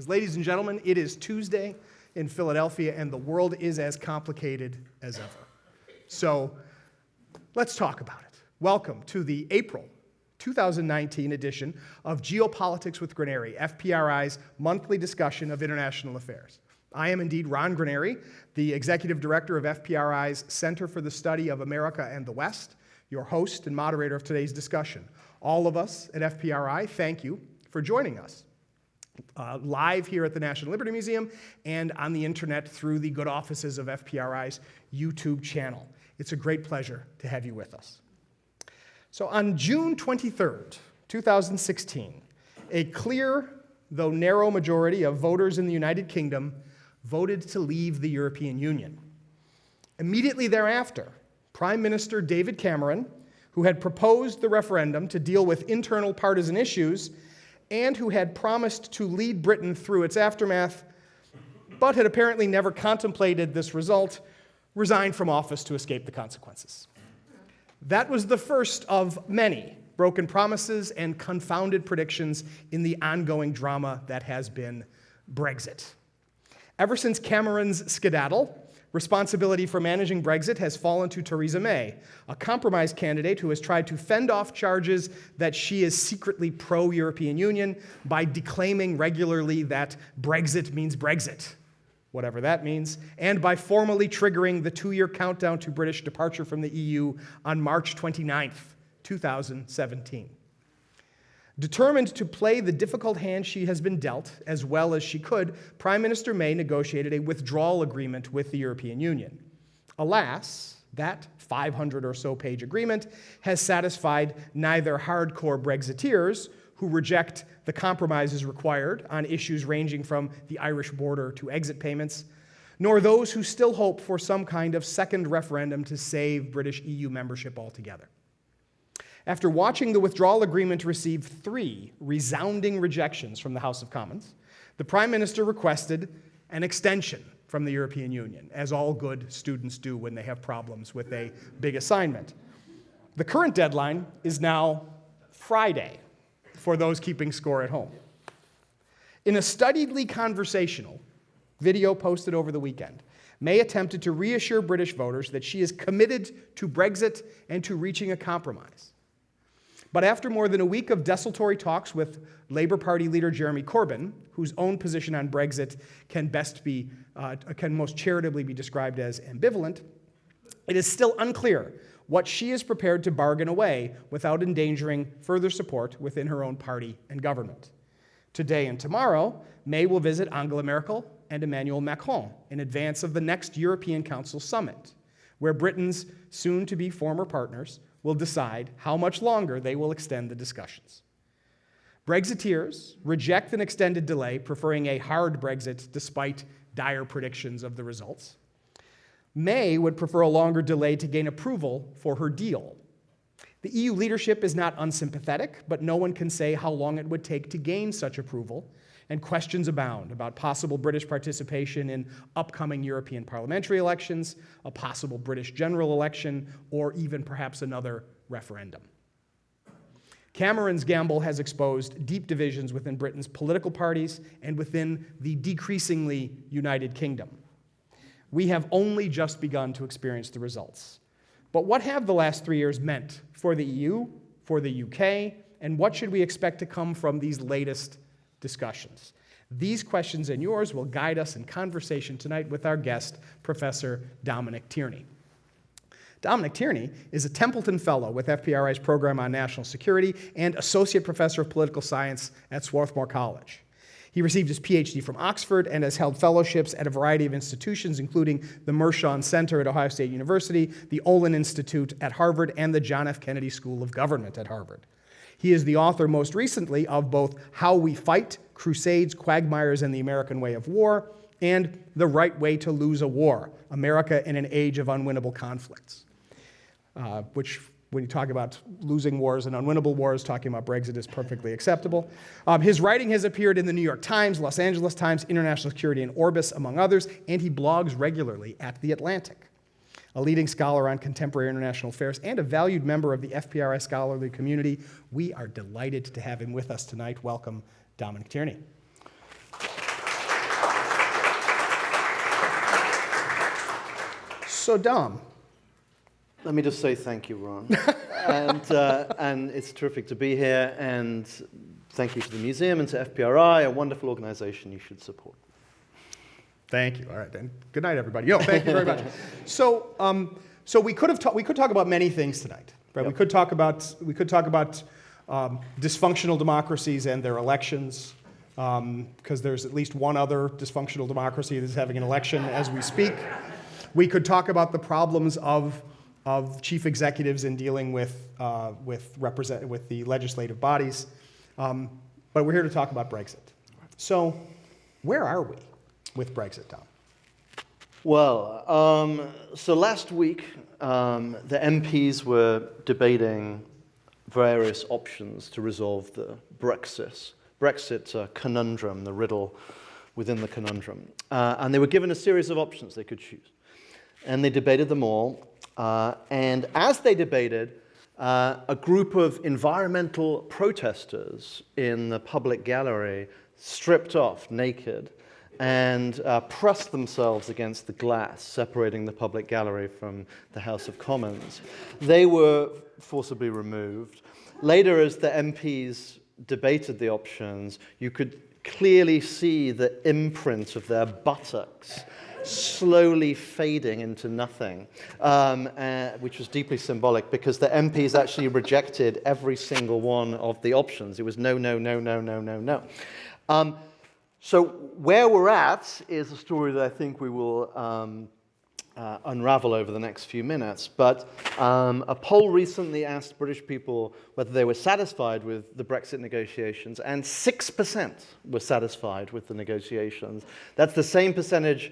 Ladies and gentlemen, it is Tuesday in Philadelphia, and the world is as complicated as ever. So let's talk about it. Welcome to the April 2019 edition of Geopolitics with Granieri, FPRI's monthly discussion of international affairs. I am indeed Ron Granieri, the Executive Director of FPRI's Center for the Study of America and the West, your host and moderator of today's discussion. All of us at FPRI, thank you for joining us. Live here at the National Liberty Museum and on the internet through the good offices of FPRI's YouTube channel. It's a great pleasure to have you with us. So on June 23rd, 2016, a clear, though narrow majority of voters in the United Kingdom voted to leave the European Union. Immediately thereafter, Prime Minister David Cameron, who had proposed the referendum to deal with internal partisan issues and who had promised to lead Britain through its aftermath, but had apparently never contemplated this result, resigned from office to escape the consequences. That was the first of many broken promises and confounded predictions in the ongoing drama that has been Brexit. Ever since Cameron's skedaddle, responsibility for managing Brexit has fallen to Theresa May, a compromise candidate who has tried to fend off charges that she is secretly pro-European Union by declaiming regularly that Brexit means Brexit, whatever that means, and by formally triggering the 2-year countdown to British departure from the EU on March 29th, 2017. Determined to play the difficult hand she has been dealt as well as she could, Prime Minister May negotiated a withdrawal agreement with the European Union. Alas, that 500 or so page agreement has satisfied neither hardcore Brexiteers, who reject the compromises required on issues ranging from the Irish border to exit payments, nor those who still hope for some kind of second referendum to save British EU membership altogether. After watching the withdrawal agreement receive 3 resounding rejections from the House of Commons, the Prime Minister requested an extension from the European Union, as all good students do when they have problems with a big assignment. The current deadline is now Friday, for those keeping score at home. In a studiedly conversational video posted over the weekend, May attempted to reassure British voters that she is committed to Brexit and to reaching a compromise. But after more than a week of desultory talks with Labour Party leader Jeremy Corbyn, whose own position on Brexit can most charitably be described as ambivalent, it is still unclear what she is prepared to bargain away without endangering further support within her own party and government. Today and tomorrow, May will visit Angela Merkel and Emmanuel Macron in advance of the next European Council summit, where Britain's soon-to-be former partners will decide how much longer they will extend the discussions. Brexiteers reject an extended delay, preferring a hard Brexit despite dire predictions of the results. May would prefer a longer delay to gain approval for her deal. The EU leadership is not unsympathetic, but no one can say how long it would take to gain such approval, and questions abound about possible British participation in upcoming European parliamentary elections, a possible British general election, or even perhaps another referendum. Cameron's gamble has exposed deep divisions within Britain's political parties and within the decreasingly United Kingdom. We have only just begun to experience the results. But what have the last 3 years meant for the EU, for the UK, and what should we expect to come from these latest discussions? These questions and yours will guide us in conversation tonight with our guest, Professor Dominic Tierney. Dominic Tierney is a Templeton Fellow with FPRI's Program on National Security and Associate Professor of Political Science at Swarthmore College. He received his PhD from Oxford and has held fellowships at a variety of institutions, including the Mershon Center at Ohio State University, the Olin Institute at Harvard, and the John F. Kennedy School of Government at Harvard. He is the author, most recently, of both How We Fight, Crusades, Quagmires, and the American Way of War, and The Right Way to Lose a War, America in an Age of Unwinnable Conflicts, which, when you talk about losing wars and unwinnable wars, talking about Brexit is perfectly acceptable. His writing has appeared in the New York Times, Los Angeles Times, International Security, and Orbis, among others, and he blogs regularly at The Atlantic. A leading scholar on contemporary international affairs and a valued member of the FPRI scholarly community, we are delighted to have him with us tonight. Welcome, Dominic Tierney. So, Dom. Let me just say thank you, Ron. And it's terrific to be here, and thank you to the museum and to FPRI, a wonderful organization you should support. Thank you. All right, then. Good night, everybody. No, thank you very much. So we could talk about many things tonight, right? Yep. We could talk about dysfunctional democracies and their elections, because there's at least one other dysfunctional democracy that's having an election as we speak. We could talk about the problems of chief executives in dealing with the legislative bodies, but we're here to talk about Brexit. So, where are we with Brexit, Tom? Well, so last week the MPs were debating various options to resolve the Brexit conundrum, the riddle within the conundrum, and they were given a series of options they could choose, and they debated them all. And as they debated, a group of environmental protesters in the public gallery stripped off naked and pressed themselves against the glass separating the public gallery from the House of Commons. They were forcibly removed. Later, as the MPs debated the options, you could clearly see the imprint of their buttocks slowly fading into nothing, which was deeply symbolic because the MPs actually rejected every single one of the options. It was no, no, no, no, no, no, no. So where we're at is a story that I think we will unravel over the next few minutes. But a poll recently asked British people whether they were satisfied with the Brexit negotiations, and 6% were satisfied with the negotiations. That's the same percentage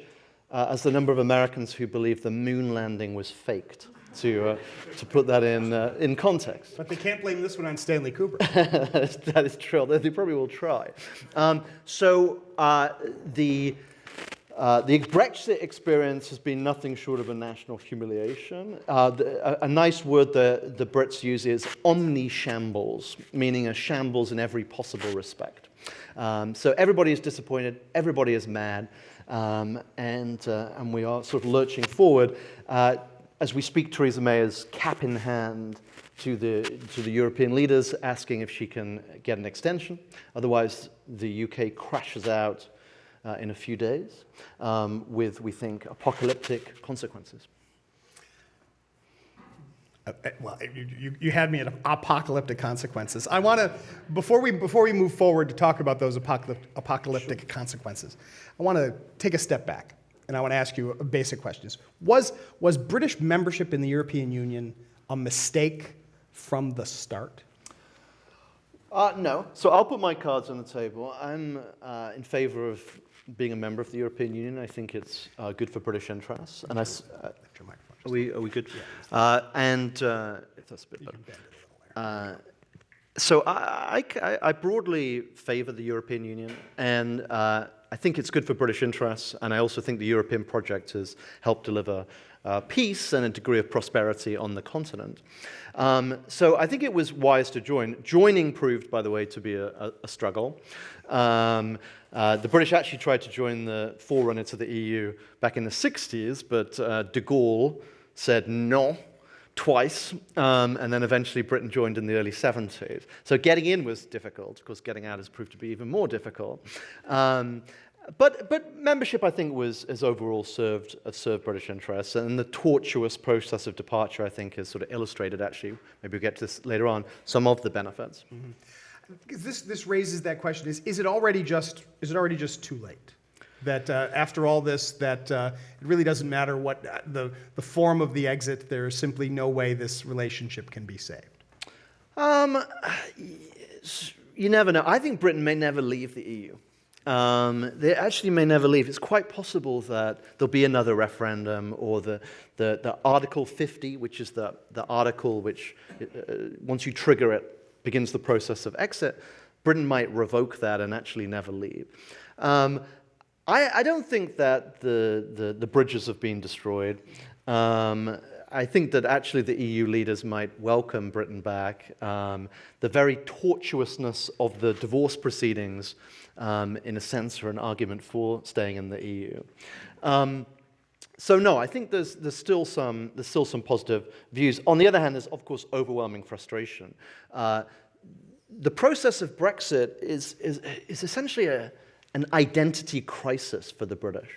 as the number of Americans who believe the moon landing was faked, to put that in context. But they can't blame this one on Stanley Kubrick. That is true. They probably will try. So the Brexit experience has been nothing short of a national humiliation. A nice word the Brits use is omni-shambles, meaning a shambles in every possible respect. So everybody is disappointed, everybody is mad, and we are sort of lurching forward. As we speak, Theresa May is cap in hand to the European leaders, asking if she can get an extension. Otherwise, the UK crashes out in a few days with, we think, apocalyptic consequences. Well, you had me at apocalyptic consequences. I want to, before we move forward to talk about those apocalyptic consequences, I want to take a step back, and I want to ask you basic questions. Was British membership in the European Union a mistake from the start? No. So I'll put my cards on the table. I'm in favor of being a member of the European Union. I think it's good for British interests. And are we good? Yeah. If that's a bit better. So I broadly favor the European Union, and I think it's good for British interests, and I also think the European project has helped deliver peace and a degree of prosperity on the continent. So I think it was wise to join. Joining proved, by the way, to be a struggle. The British actually tried to join the forerunner to the EU back in the 60s, but de Gaulle said no twice, and then eventually Britain joined in the early 70s. So getting in was difficult. Of course, getting out has proved to be even more difficult. But membership, I think, has overall served British interests, and the tortuous process of departure, I think, has sort of illustrated, actually, maybe we'll get to this later on, some of the benefits. Mm-hmm. This raises that question: is it already just too late? That after all this, that it really doesn't matter what the form of the exit. There is simply no way this relationship can be saved. You never know. I think Britain may never leave the EU. They actually may never leave. It's quite possible that there'll be another referendum, or the Article 50, which is the article which, once you trigger it, begins the process of exit. Britain might revoke that and actually never leave. I don't think that the bridges have been destroyed. I think that actually the EU leaders might welcome Britain back. The very tortuousness of the divorce proceedings, in a sense, are an argument for staying in the EU. So no, I think there's still some positive views. On the other hand, there's of course overwhelming frustration. The process of Brexit is essentially an identity crisis for the British.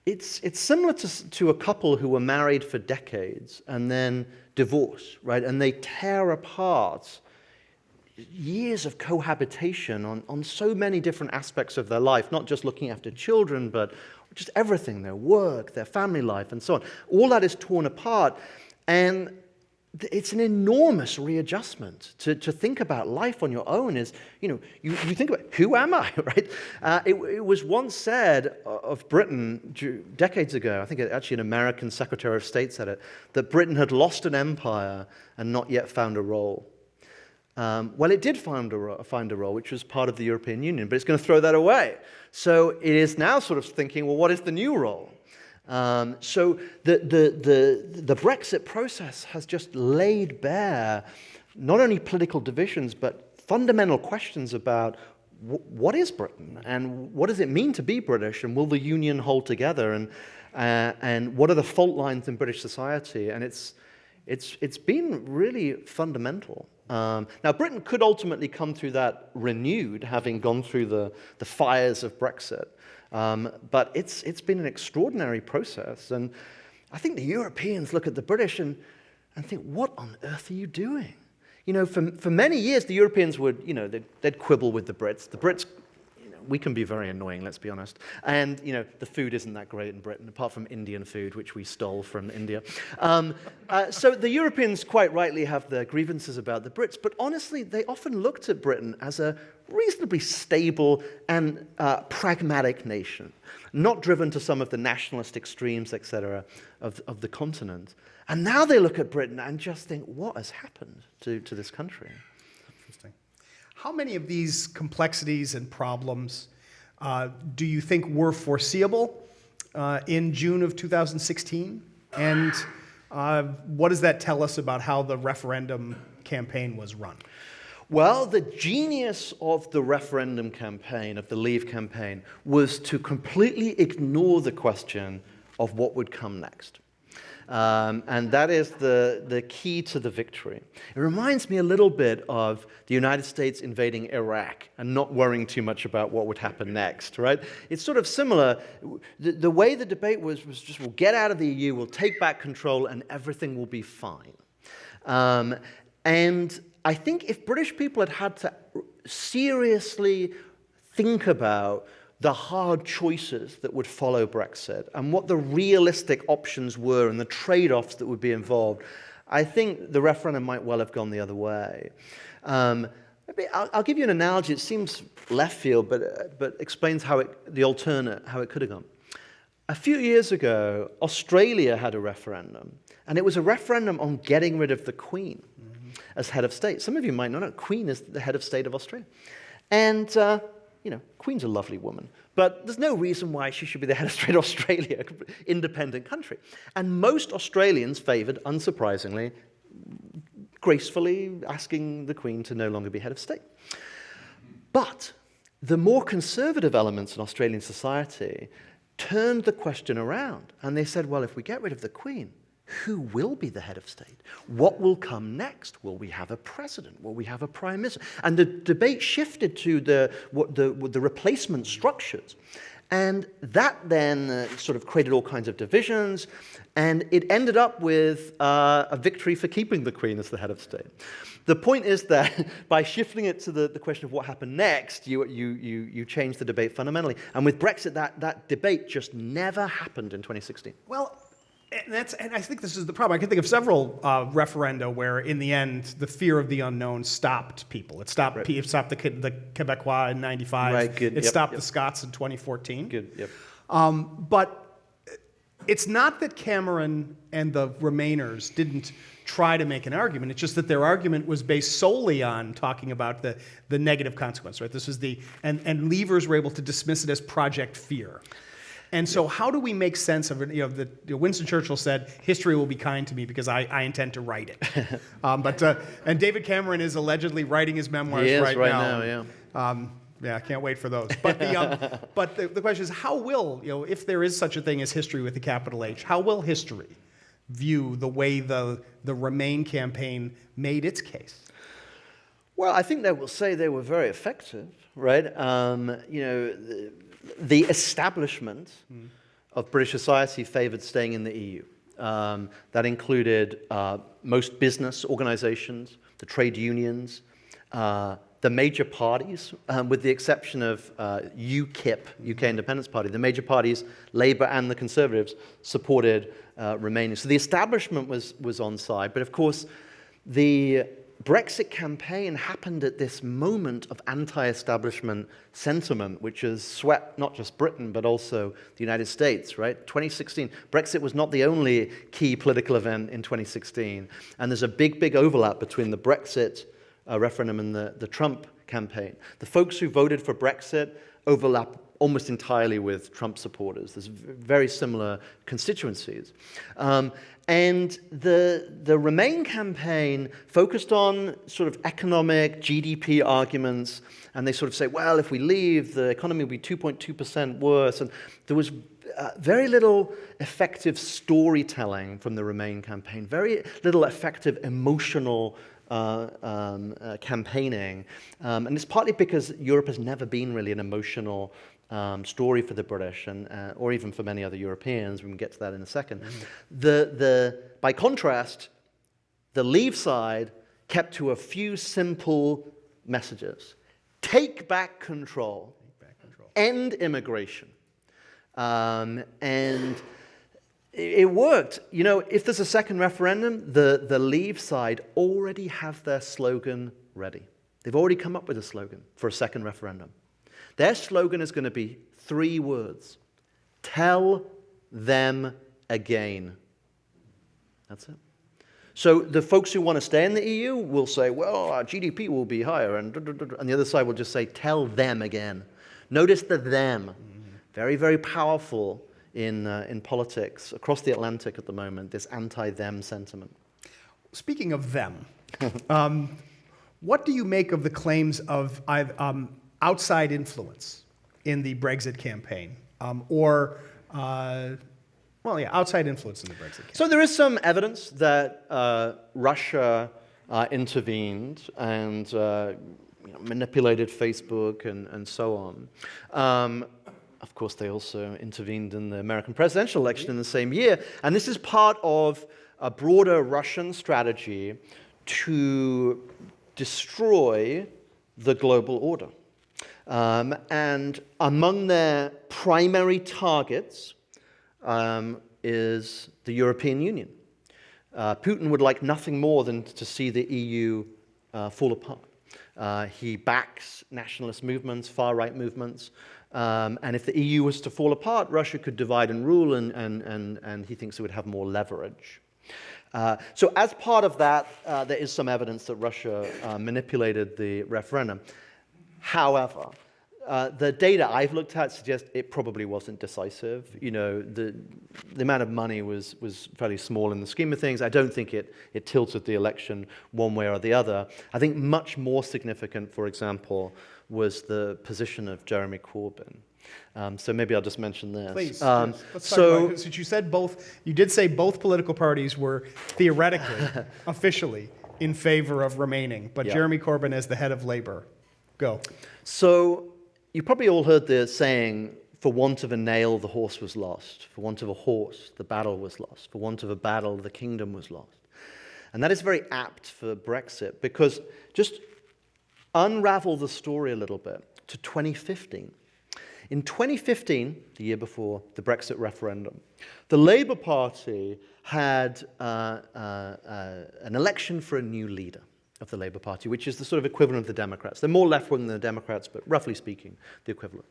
It's similar to a couple who were married for decades and then divorce, right? And they tear apart years of cohabitation on so many different aspects of their life, not just looking after children, but just everything, their work, their family life, and so on. All that is torn apart, and it's an enormous readjustment to think about life on your own. You think about, who am I, right? It was once said of Britain decades ago, I think actually an American Secretary of State said it, that Britain had lost an empire and not yet found a role. Well, it did find a role, which was part of the European Union, but it's going to throw that away. So it is now sort of thinking, well, what is the new role? So the Brexit process has just laid bare not only political divisions, but fundamental questions about what is Britain and what does it mean to be British, and will the Union hold together, and what are the fault lines in British society? And it's been really fundamental. Now, Britain could ultimately come through that renewed, having gone through the fires of Brexit. But it's been an extraordinary process. And I think the Europeans look at the British and think, what on earth are you doing? For many years, the Europeans would, they'd quibble with the Brits. The Brits, we can be very annoying, let's be honest. And, the food isn't that great in Britain, apart from Indian food, which we stole from India. So the Europeans quite rightly have their grievances about the Brits, but honestly, they often looked at Britain as a reasonably stable and pragmatic nation, not driven to some of the nationalist extremes, etc., of the continent. And now they look at Britain and just think, what has happened to this country? Interesting. How many of these complexities and problems do you think were foreseeable in June of 2016? And what does that tell us about how the referendum campaign was run? Well, the genius of the referendum campaign, of the Leave campaign, was to completely ignore the question of what would come next. And that is the key to the victory. It reminds me a little bit of the United States invading Iraq and not worrying too much about what would happen next, right? It's sort of similar. The way the debate was just, we'll get out of the EU, we'll take back control, and everything will be fine. And I think if British people had to seriously think about the hard choices that would follow Brexit and what the realistic options were and the trade-offs that would be involved, I think the referendum might well have gone the other way. I'll give you an analogy. It seems left field, but explains how it could have gone. A few years ago, Australia had a referendum, and it was a referendum on getting rid of the Queen as head of state. Some of you might not know, Queen is the head of state of Australia. And Queen's a lovely woman, but there's no reason why she should be the head of state of Australia, an independent country. And most Australians favoured, unsurprisingly, gracefully asking the Queen to no longer be head of state. But the more conservative elements in Australian society turned the question around, and they said, well, if we get rid of the Queen, who will be the head of state? What will come next? Will we have a president? Will we have a prime minister? And the debate shifted to the replacement structures. And that then sort of created all kinds of divisions, and it ended up with a victory for keeping the Queen as the head of state. The point is that by shifting it to the question of what happened next, you change the debate fundamentally. And with Brexit, that debate just never happened in 2016. Well, and I think this is the problem. I can think of several referenda where, in the end, the fear of the unknown stopped people. It stopped the Quebecois in '95. Right, good. It stopped the Scots in 2014. Good, yep. But it's not that Cameron and the Remainers didn't try to make an argument. It's just that their argument was based solely on talking about the negative consequence. Right? This was and Leavers were able to dismiss it as Project Fear. And so how do we make sense of it? Winston Churchill said, history will be kind to me because I intend to write it. And David Cameron is allegedly writing his memoirs right now. Yeah, I can't wait for those. But the question is, how will, if there is such a thing as history with a capital H, how will history view the way the Remain campaign made its case? Well, I think they will say they were very effective, right? The establishment of British society favored staying in the EU. That included most business organizations, the trade unions, the major parties, with the exception of UKIP, UK Independence Party. The major parties, Labour and the Conservatives, supported remaining. So the establishment was on side. But of course, the Brexit campaign happened at this moment of anti-establishment sentiment, which has swept not just Britain, but also the United States, right? 2016, Brexit was not the only key political event in 2016. And there's a big overlap between the Brexit referendum and the Trump campaign. The folks who voted for Brexit overlap almost entirely with Trump supporters. There's very similar constituencies. And the Remain campaign focused on sort of economic GDP arguments, and they sort of say, well, if we leave, the economy will be 2.2% worse. And there was very little effective storytelling from the Remain campaign, very little effective emotional campaigning. And it's partly because Europe has never been really an emotional story for the British, and or even for many other Europeans. We can get to that in a second. By contrast, the Leave side kept to a few simple messages. Take back control. End immigration. And it worked. If there's a second referendum, the Leave side already have their slogan ready. They've already come up with a slogan for a second referendum. Their slogan is going to be 3 words. Tell them again. That's it. So the folks who want to stay in the EU will say, well, our GDP will be higher, and the other side will just say, tell them again. Notice the them. Very, very powerful in politics across the Atlantic at the moment, this anti-them sentiment. Speaking of them, what do you make of the claims of outside influence in the Brexit campaign, outside influence in the Brexit campaign? So there is some evidence that Russia intervened and manipulated Facebook and so on. Of course, they also intervened in the American presidential election in the same year. And this is part of a broader Russian strategy to destroy the global order. And among their primary targets is the European Union. Putin would like nothing more than to see the EU fall apart. He backs nationalist movements, far-right movements. And if the EU was to fall apart, Russia could divide and rule, and he thinks it would have more leverage. So as part of that, there is some evidence that Russia manipulated the referendum. However, the data I've looked at suggests it probably wasn't decisive. The amount of money was fairly small in the scheme of things. I don't think it tilted the election one way or the other. I think much more significant, for example, was the position of Jeremy Corbyn. So maybe I'll just mention this. Please. Let's talk about it. Since you did say both political parties were theoretically, officially, in favor of remaining, but Jeremy Corbyn as the head of Labour. Go. So you probably all heard the saying, for want of a nail, the horse was lost. For want of a horse, the battle was lost. For want of a battle, the kingdom was lost. And that is very apt for Brexit, because just unravel the story a little bit to 2015. In 2015, the year before the Brexit referendum, the Labour Party had an election for a new leader of the Labour Party, which is the sort of equivalent of the Democrats. They're more left-wing than the Democrats, but roughly speaking, the equivalent.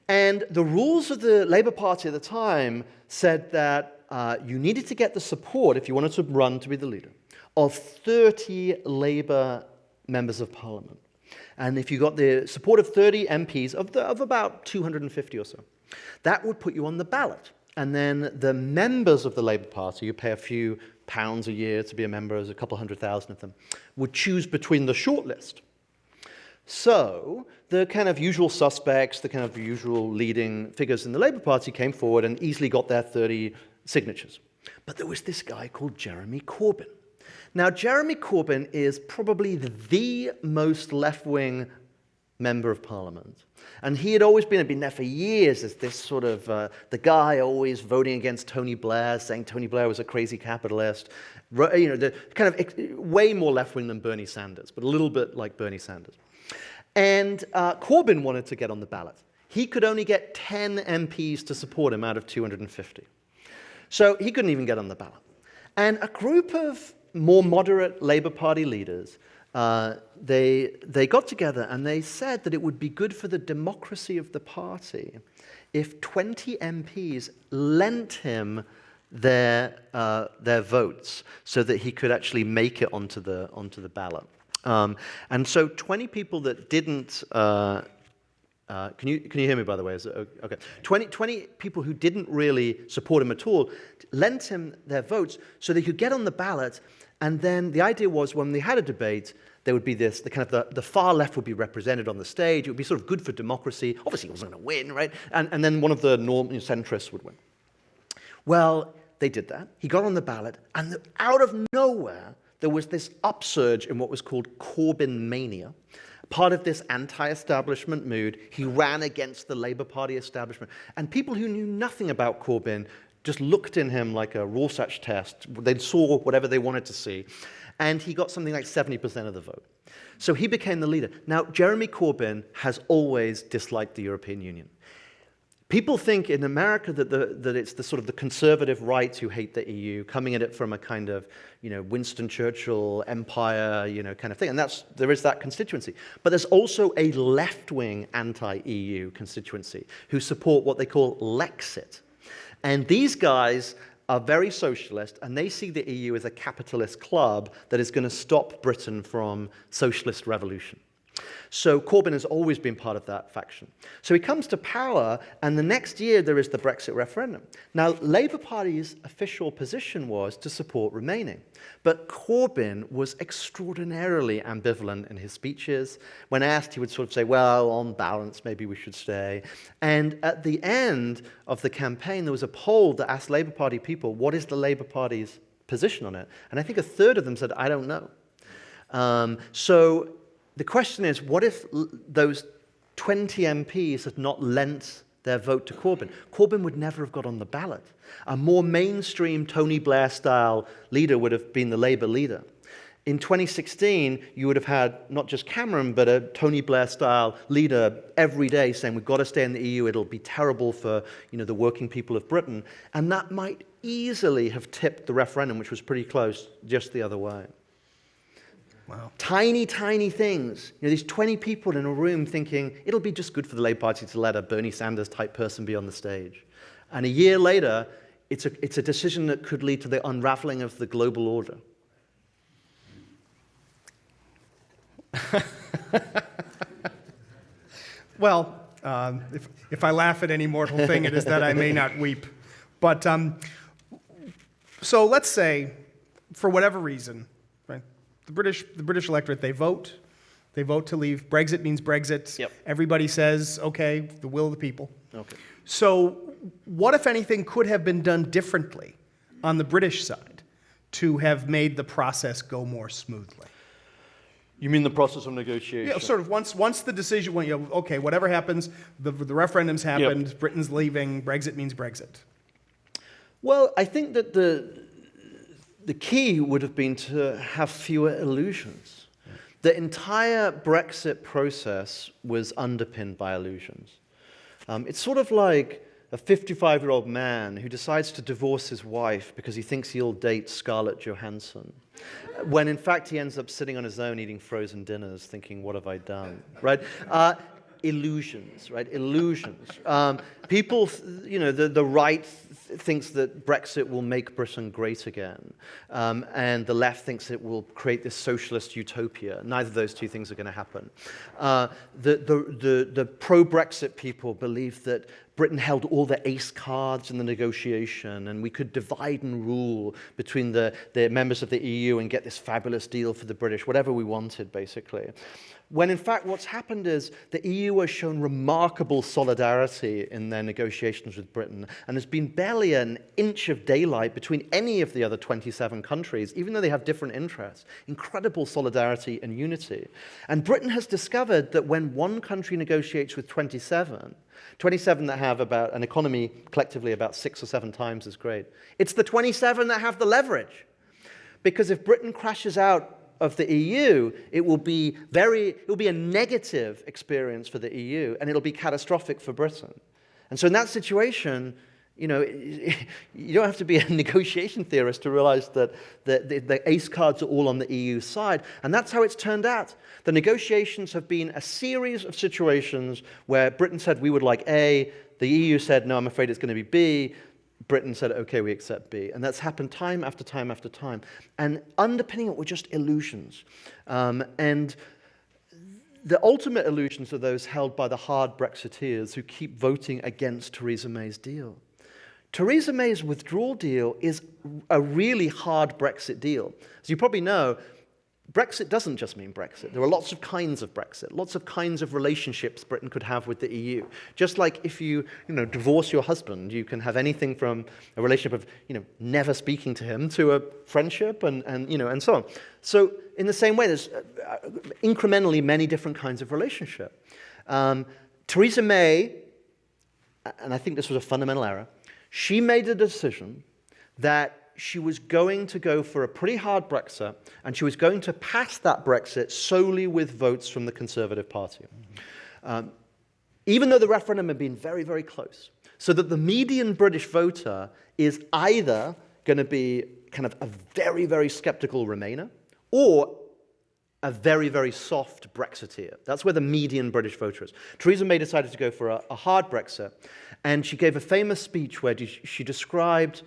And the rules of the Labour Party at the time said that you needed to get the support, if you wanted to run to be the leader, of 30 Labour members of Parliament. And if you got the support of 30 MPs, of about 250 or so, that would put you on the ballot. And then the members of the Labour Party, who pay a few pounds a year to be a member, there's a couple 100,000 of them, would choose between the shortlist. So the kind of usual suspects, the kind of usual leading figures in the Labour Party came forward and easily got their 30 signatures. But there was this guy called Jeremy Corbyn. Now, Jeremy Corbyn is probably the most left-wing member of Parliament. And he had always been there for years as this sort of, the guy always voting against Tony Blair, saying Tony Blair was a crazy capitalist. The kind of way more left-wing than Bernie Sanders, but a little bit like Bernie Sanders. And Corbyn wanted to get on the ballot. He could only get 10 MPs to support him out of 250. So he couldn't even get on the ballot. And a group of more moderate Labour Party leaders, they got together and they said that it would be good for the democracy of the party if 20 MPs lent him their votes so that he could actually make it onto the ballot. And so 20 people that didn't, can you hear me, by the way? Is it okay. 20 people who didn't really support him at all lent him their votes so they could get on the ballot. And then the idea was when they had a debate, there would be this, the far left would be represented on the stage. It would be sort of good for democracy. Obviously, he wasn't going to win, right? And then one of the centrists would win. Well, they did that. He got on the ballot, and out of nowhere, there was this upsurge in what was called Corbyn mania. Part of this anti-establishment mood, he ran against the Labour Party establishment. And people who knew nothing about Corbyn just looked in him like a Rorschach test. They saw whatever they wanted to see. And he got something like 70% of the vote. So he became the leader. Now, Jeremy Corbyn has always disliked the European Union. People think in America that it's the sort of the conservative right who hate the EU, coming at it from a kind of, Winston Churchill empire, kind of thing. And there is that constituency. But there's also a left-wing anti-EU constituency who support what they call Lexit. And these guys are very socialist, and they see the EU as a capitalist club that is going to stop Britain from socialist revolution. So Corbyn has always been part of that faction. So he comes to power, and the next year there is the Brexit referendum. Now, Labour Party's official position was to support remaining. But Corbyn was extraordinarily ambivalent in his speeches. When asked, he would sort of say, well, on balance, maybe we should stay. And at the end of the campaign, there was a poll that asked Labour Party people, what is the Labour Party's position on it? And I think a third of them said, I don't know. So the question is, what if those 20 MPs had not lent their vote to Corbyn? Corbyn would never have got on the ballot. A more mainstream Tony Blair-style leader would have been the Labour leader. In 2016, you would have had not just Cameron, but a Tony Blair-style leader every day saying, we've got to stay in the EU, it'll be terrible for the working people of Britain. And that might easily have tipped the referendum, which was pretty close, just the other way. Wow. Tiny, tiny things. These 20 people in a room thinking, it'll be just good for the Labour Party to let a Bernie Sanders type person be on the stage. And a year later, it's a decision that could lead to the unraveling of the global order. Well, if I laugh at any mortal thing, it is that I may not weep. But so let's say, for whatever reason, right, the British electorate, they vote to leave. Brexit means Brexit. Yep. Everybody says, okay, the will of the people. Okay. So what, if anything, could have been done differently on the British side to have made the process go more smoothly? You mean the process of negotiation? Yeah, sort of once the decision went, okay, whatever happens, the referendum's happened, yep. Britain's leaving, Brexit means Brexit. Well, I think that the key would have been to have fewer illusions. The entire Brexit process was underpinned by illusions. It's sort of like a 55-year-old man who decides to divorce his wife because he thinks he'll date Scarlett Johansson, when in fact he ends up sitting on his own eating frozen dinners thinking, what have I done, right? Illusions, right? Illusions. People, the right thinks that Brexit will make Britain great again, and the left thinks it will create this socialist utopia. Neither of those two things are going to happen. The pro-Brexit people believe that Britain held all the ace cards in the negotiation, and we could divide and rule between the members of the EU and get this fabulous deal for the British, whatever we wanted, basically. When in fact what's happened is the EU has shown remarkable solidarity in their negotiations with Britain, and there's been barely an inch of daylight between any of the other 27 countries, even though they have different interests. Incredible solidarity and unity. And Britain has discovered that when one country negotiates with 27 that have about an economy collectively about 6 or 7 times as great, it's the 27 that have the leverage. Because if Britain crashes out of the EU, it will be a negative experience for the EU, and it'll be catastrophic for Britain. And so in that situation, you don't have to be a negotiation theorist to realize that the ace cards are all on the EU side, and that's how it's turned out. The negotiations have been a series of situations where Britain said we would like A, the EU said no, I'm afraid it's going to be B, Britain said, okay, we accept B. And that's happened time after time after time. And underpinning it were just illusions. And the ultimate illusions are those held by the hard Brexiteers who keep voting against Theresa May's deal. Theresa May's withdrawal deal is a really hard Brexit deal. As you probably know, Brexit doesn't just mean Brexit. There are lots of kinds of Brexit, lots of kinds of relationships Britain could have with the EU. Just like if you divorce your husband, you can have anything from a relationship of never speaking to him to a friendship and so on. So in the same way, there's incrementally many different kinds of relationship. Theresa May, and I think this was a fundamental error, she made the decision that she was going to go for a pretty hard Brexit, and she was going to pass that Brexit solely with votes from the Conservative Party. Even though the referendum had been very, very close. So that the median British voter is either going to be kind of a very, very skeptical Remainer, or a very, very soft Brexiteer. That's where the median British voter is. Theresa May decided to go for a hard Brexit, and she gave a famous speech where she described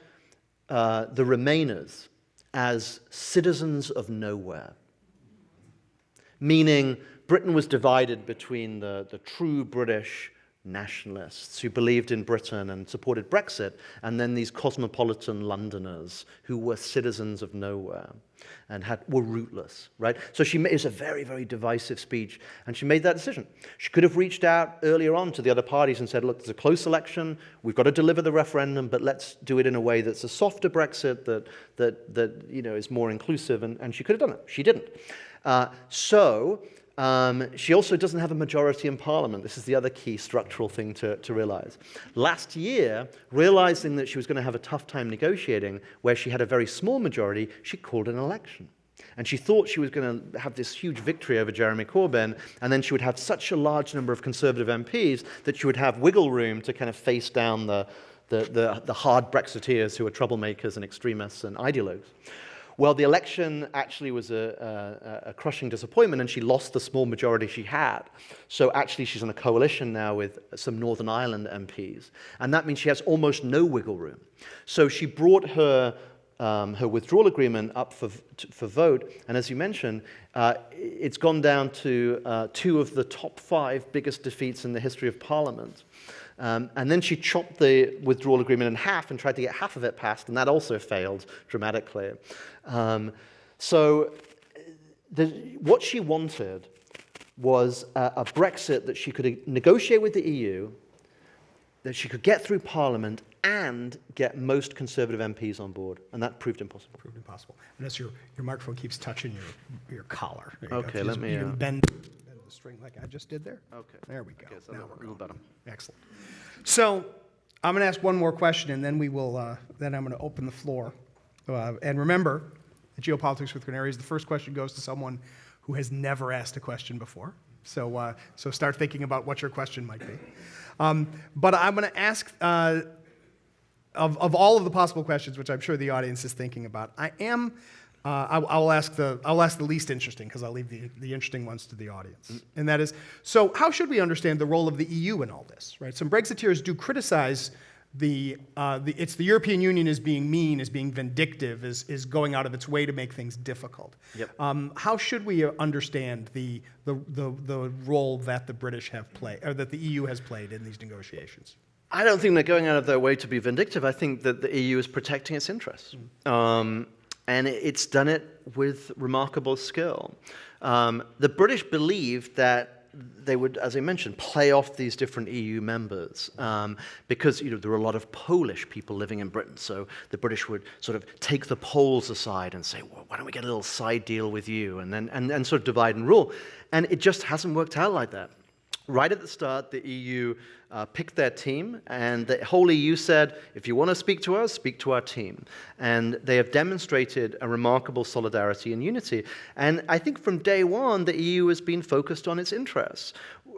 the Remainers as citizens of nowhere, meaning Britain was divided between the true British nationalists who believed in Britain and supported Brexit, and then these cosmopolitan Londoners who were citizens of nowhere and were rootless, right? So it was a very, very divisive speech, and she made that decision. She could have reached out earlier on to the other parties and said, look, there's a close election, we've got to deliver the referendum, but let's do it in a way that's a softer Brexit that is more inclusive, and she could have done it. She didn't. She also doesn't have a majority in Parliament. This is the other key structural thing to realize. Last year, realizing that she was going to have a tough time negotiating, where she had a very small majority, she called an election. And she thought she was going to have this huge victory over Jeremy Corbyn, and then she would have such a large number of Conservative MPs that she would have wiggle room to kind of face down the hard Brexiteers who are troublemakers and extremists and ideologues. Well, the election actually was a crushing disappointment, and she lost the small majority she had. So actually she's in a coalition now with some Northern Ireland MPs, and that means she has almost no wiggle room. So she brought her withdrawal agreement up for vote, and as you mentioned, it's gone down to 2 of the top 5 biggest defeats in the history of Parliament. And then she chopped the withdrawal agreement in half and tried to get half of it passed, and that also failed dramatically. What she wanted was a Brexit that she could negotiate with the EU, that she could get through Parliament, and get most Conservative MPs on board, and that proved impossible. Proved impossible. Unless your microphone keeps touching your collar. Okay, let me... You can bend the string like I just did there. Okay. There we go. Now we're a little better. Excellent. So I'm going to ask one more question, and then then I'm going to open the floor. And remember, at Geopolitics with Granieri, the first question goes to someone who has never asked a question before. So start thinking about what your question might be. But I'm going to ask, of all of the possible questions, which I'm sure the audience is thinking about, I'll ask the least interesting, because I'll leave the interesting ones to the audience. And that is, so how should we understand the role of the EU in all this, right? Some Brexiteers do criticize it's the European Union as being mean, as being vindictive, is going out of its way to make things difficult. Yep. How should we understand the role that the British have played, or that the EU has played in these negotiations? I don't think they're going out of their way to be vindictive. I think that the EU is protecting its interests. And it's done it with remarkable skill. The British believed that they would, as I mentioned, play off these different EU members because there were a lot of Polish people living in Britain. So the British would sort of take the Poles aside and say, well, why don't we get a little side deal with you? And then and sort of divide and rule. And it just hasn't worked out like that. Right at the start, the EU picked their team, and the whole EU said, if you want to speak to us, speak to our team. And they have demonstrated a remarkable solidarity and unity. And I think from day one, the EU has been focused on its interests.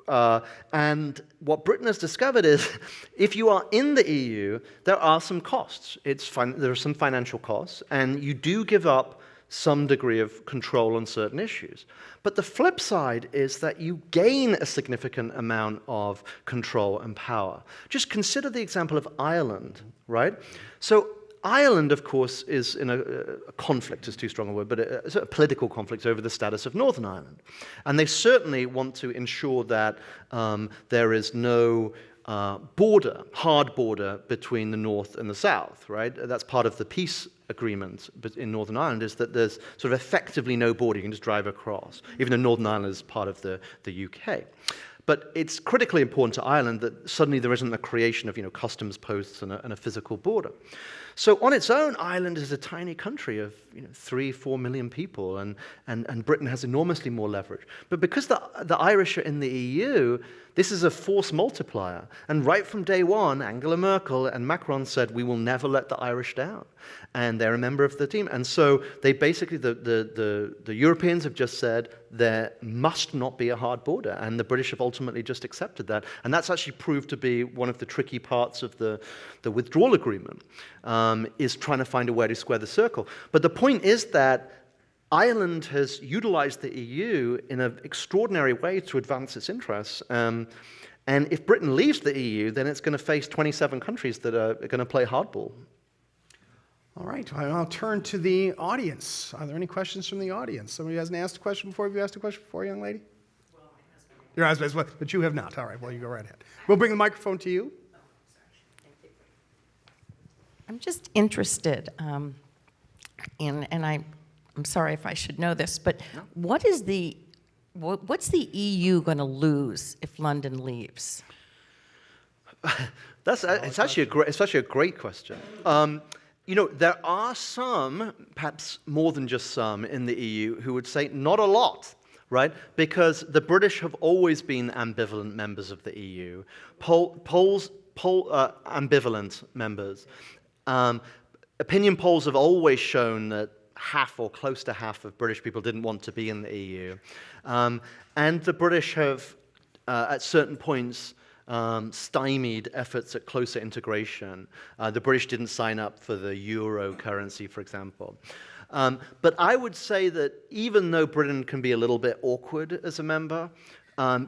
And what Britain has discovered is, if you are in the EU, there are some costs. There are some financial costs, and you do give up some degree of control on certain issues. But the flip side is that you gain a significant amount of control and power. Just consider the example of Ireland, right? So Ireland, of course, is in a conflict, is too strong a word, but a political conflict over the status of Northern Ireland. And they certainly want to ensure that there is no hard border between the North and the South, right? That's part of the peace agreement in Northern Ireland, is that there's sort of effectively no border. You can just drive across, even though Northern Ireland is part of the UK. But it's critically important to Ireland that suddenly there isn't the creation of customs posts and a physical border. So on its own, Ireland is a tiny country of 3-4 million people, and Britain has enormously more leverage. But because the Irish are in the EU, this is a force multiplier. And right from day one, Angela Merkel and Macron said, we will never let the Irish down. And they're a member of the team. And so they basically, the Europeans have just said there must not be a hard border. And the British have ultimately just accepted that. And that's actually proved to be one of the tricky parts of the withdrawal agreement, is trying to find a way to square the circle. But the point is that Ireland has utilized the EU in an extraordinary way to advance its interests. And if Britain leaves the EU, then it's going to face 27 countries that are going to play hardball. All right, I'll turn to the audience. Are there any questions from the audience? Somebody hasn't asked a question before? Have you asked a question before, young lady? Well, my husband. Your husband as well, but you have not. All right, well, you go right ahead. We'll bring the microphone to you. Oh, sorry. Thank you. I'm just interested, and I'm sorry if I should know this, but what's the EU going to lose if London leaves? It's actually a great question. There are some, perhaps more than just some, in the EU who would say not a lot, right? Because the British have always been ambivalent members of the EU. Ambivalent members. Opinion polls have always shown that half or close to half of British people didn't want to be in the EU. And the British have, at certain points, stymied efforts at closer integration. The British didn't sign up for the euro currency, for example. But I would say that even though Britain can be a little bit awkward as a member,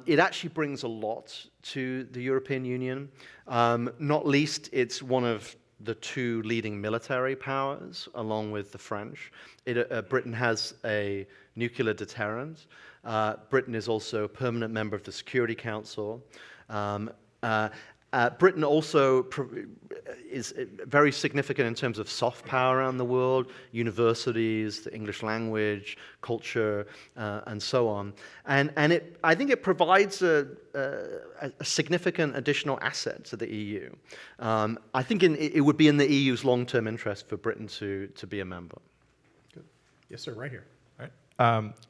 it actually brings a lot to the European Union. Not least, it's one of the two leading military powers, along with the French. Britain has a nuclear deterrent. Britain is also a permanent member of the Security Council. Britain also is very significant in terms of soft power around the world, universities, the English language, culture, and so on. And I think it provides a significant additional asset to the EU. I think it would be in the EU's long-term interest for Britain to be a member. Good. Yes, sir, right here.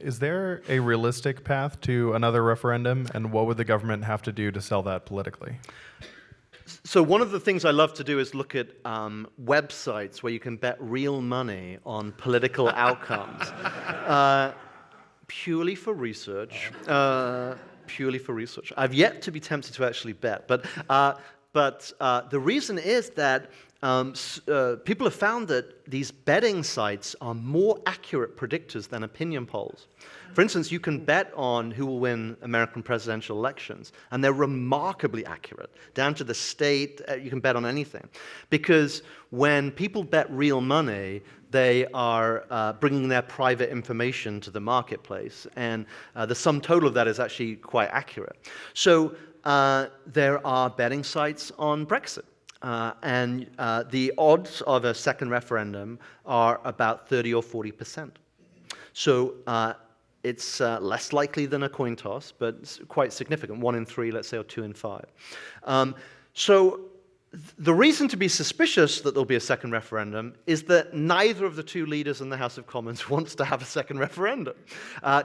Is there a realistic path to another referendum, and what would the government have to do to sell that politically? So one of the things I love to do is look at websites where you can bet real money on political outcomes, purely for research. I've yet to be tempted to actually bet, but the reason is that people have found that these betting sites are more accurate predictors than opinion polls. For instance, you can bet on who will win American presidential elections, and they're remarkably accurate, down to the state. You can bet on anything. Because when people bet real money, they are bringing their private information to the marketplace, and the sum total of that is actually quite accurate. So there are betting sites on Brexit. And the odds of a second referendum are about 30 or 40%. So it's less likely than a coin toss, but it's quite significant. 1 in 3, let's say, or 2 in 5. So the reason to be suspicious that there'll be a second referendum is that neither of the two leaders in the House of Commons wants to have a second referendum.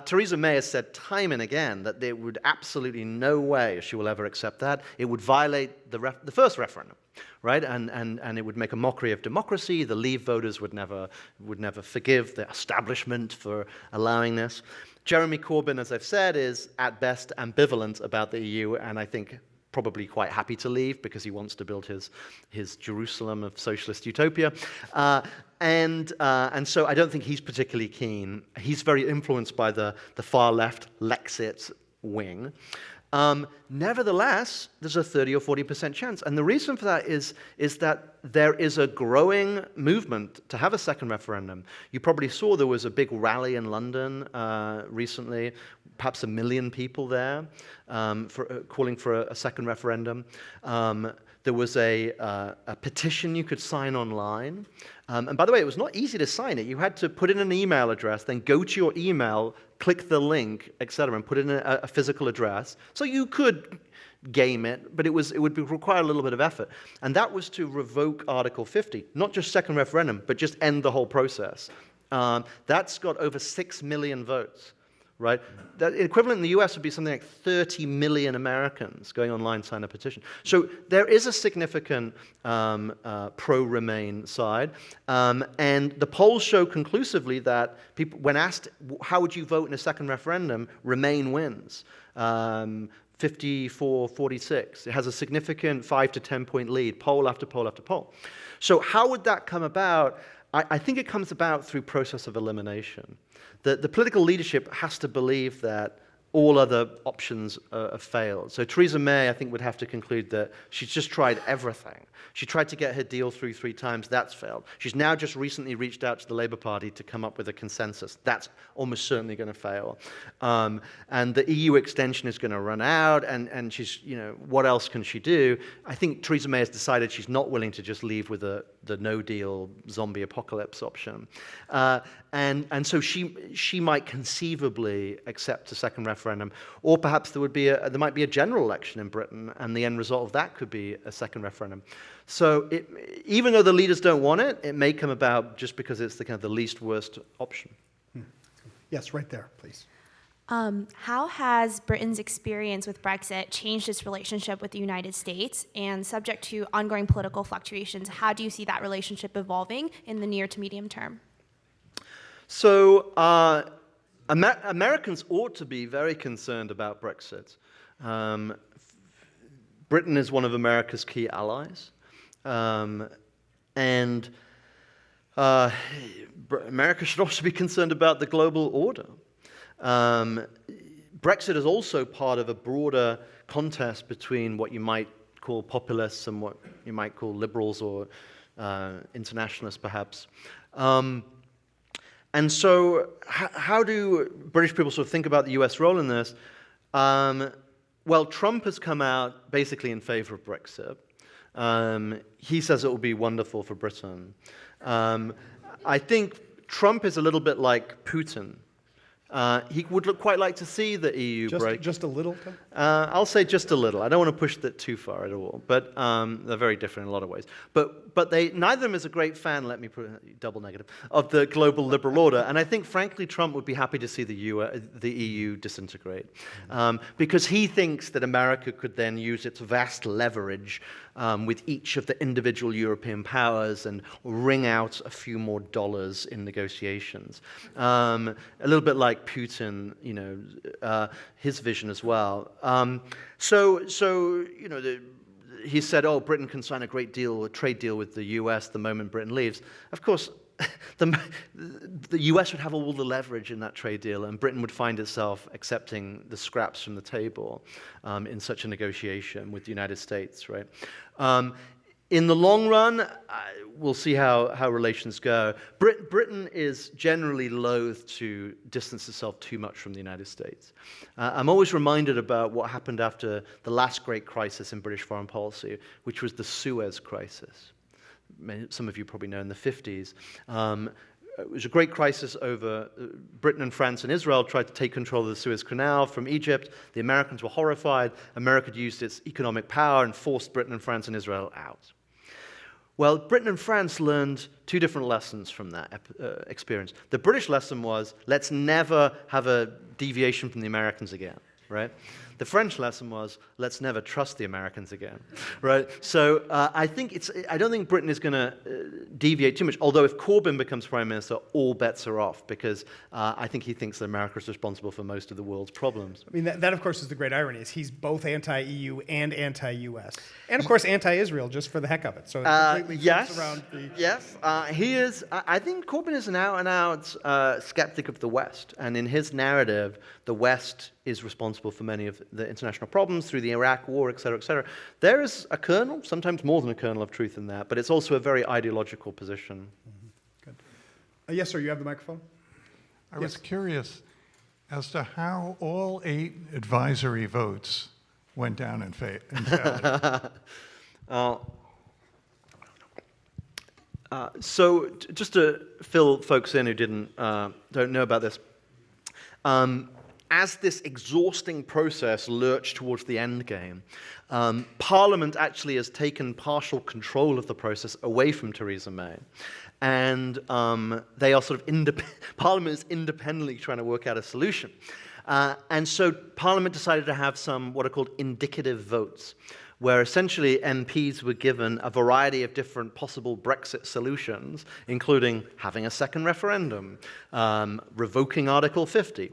Theresa May has said time and again that there would absolutely no way she will ever accept that. It would violate the first referendum, right? And it would make a mockery of democracy. The Leave voters would never forgive the establishment for allowing this. Jeremy Corbyn, as I've said, is at best ambivalent about the EU, and I think probably quite happy to leave because he wants to build his Jerusalem of socialist utopia. And so I don't think he's particularly keen. He's very influenced by the far left Lexit wing. Nevertheless, there's a 30 or 40% chance. And the reason for that is that there is a growing movement to have a second referendum. You probably saw there was a big rally in London recently, perhaps 1 million people there calling for a second referendum. There was a petition you could sign online. And by the way, it was not easy to sign it. You had to put in an email address, then go to your email, click the link, etc., and put in a physical address. So you could game it, but it would require a little bit of effort. And that was to revoke Article 50, not just second referendum, but just end the whole process. That's got over 6 million votes. Right? The equivalent in the US would be something like 30 million Americans going online to sign a petition. So there is a significant pro-Remain side. And the polls show conclusively that people, when asked, how would you vote in a second referendum, Remain wins. 54-46. It has a significant 5 to 10 point lead, poll after poll after poll. So how would that come about? I think it comes about through process of elimination. The political leadership has to believe that all other options have failed. So Theresa May, I think, would have to conclude that she's just tried everything. She tried to get her deal through 3 times. That's failed. She's now just recently reached out to the Labour Party to come up with a consensus. That's almost certainly going to fail. And the EU extension is going to run out, and she's, what else can she do? I think Theresa May has decided she's not willing to just leave with the no-deal zombie apocalypse option. And so she might conceively accept a second referendum, or perhaps there might be a general election in Britain, and the end result of that could be a second referendum. So even though the leaders don't want it, it may come about just because it's the least worst option. Yes, right there, please. How has Britain's experience with Brexit changed its relationship with the United States? And subject to ongoing political fluctuations, how do you see that relationship evolving in the near to medium term? So Americans ought to be very concerned about Brexit. Britain is one of America's key allies. And America should also be concerned about the global order. Brexit is also part of a broader contest between what you might call populists and what you might call liberals or internationalists, perhaps. And so how do British people sort of think about the US role in this? Well, Trump has come out basically in favor of Brexit. He says it will be wonderful for Britain. I think Trump is a little bit like Putin. He would quite like to see the EU break. Just a little? I'll say just a little. I don't want to push that too far at all. But they're very different in a lot of ways. But neither of them is a great fan, let me put it double negative, of the global liberal order. And I think, frankly, Trump would be happy to see the EU disintegrate. Because he thinks that America could then use its vast leverage with each of the individual European powers and wring out a few more dollars in negotiations. A little bit like Putin, his vision as well. He said, Britain can sign a trade deal with the US the moment Britain leaves. Of course, the US would have all the leverage in that trade deal, and Britain would find itself accepting the scraps from the table in such a negotiation with the United States, right? In the long run, we'll see how relations go. Britain is generally loath to distance itself too much from the United States. I'm always reminded about what happened after the last great crisis in British foreign policy, which was the Suez Crisis. Some of you probably know in the 50s. It was a great crisis over Britain and France and Israel tried to take control of the Suez Canal from Egypt. The Americans were horrified. America used its economic power and forced Britain and France and Israel out. Well, Britain and France learned two different lessons from that experience. The British lesson was, let's never have a deviation from the Americans again, right? The French lesson was, let's never trust the Americans again, right? So I don't think Britain is going to deviate too much, although if Corbyn becomes Prime Minister, all bets are off, because I think he thinks that America is responsible for most of the world's problems. I mean, that of course, is the great irony, is he's both anti-EU and anti-US. And, of course, anti-Israel, just for the heck of it. So it completely flips around the... Yes, he is. I think Corbyn is an out-and-out skeptic of the West. And in his narrative, the West is responsible for many of the international problems through the Iraq War, et cetera, et cetera. There is a kernel, sometimes more than a kernel of truth in that, but it's also a very ideological position. Good. Yes, sir, you have the microphone? I was curious as to how all 8 advisory votes went down in Saudi. So just to fill folks in who don't know about this, as this exhausting process lurched towards the end game, Parliament actually has taken partial control of the process away from Theresa May. And they are sort of Parliament is independently trying to work out a solution. And so Parliament decided to have some what are called indicative votes, where essentially MPs were given a variety of different possible Brexit solutions, including having a second referendum, revoking Article 50,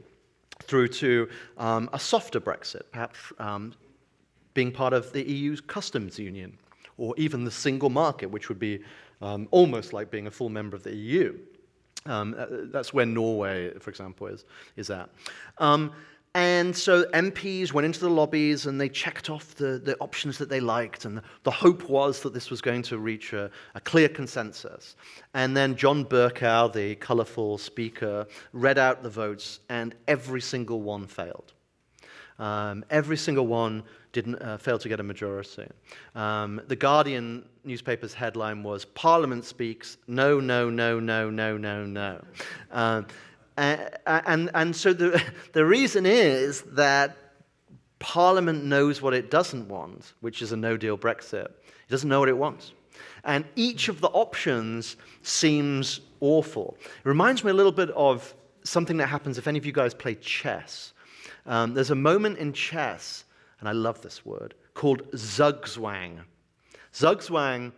through to a softer Brexit, perhaps being part of the EU's customs union, or even the single market, which would be almost like being a full member of the EU. That's where Norway, for example, is at. And so MPs went into the lobbies and they checked off the options that they liked, and the hope was that this was going to reach a clear consensus. And then John Bercow, the colourful speaker, read out the votes, and every single one failed. Every single one didn't fail to get a majority. The Guardian newspaper's headline was, "Parliament speaks, no, no, no, no, no, no, no." And so the reason is that Parliament knows what it doesn't want, which is a no-deal Brexit. It doesn't know what it wants. And each of the options seems awful. It reminds me a little bit of something that happens if any of you guys play chess. There's a moment in chess, and I love this word, called Zugzwang. Zugzwang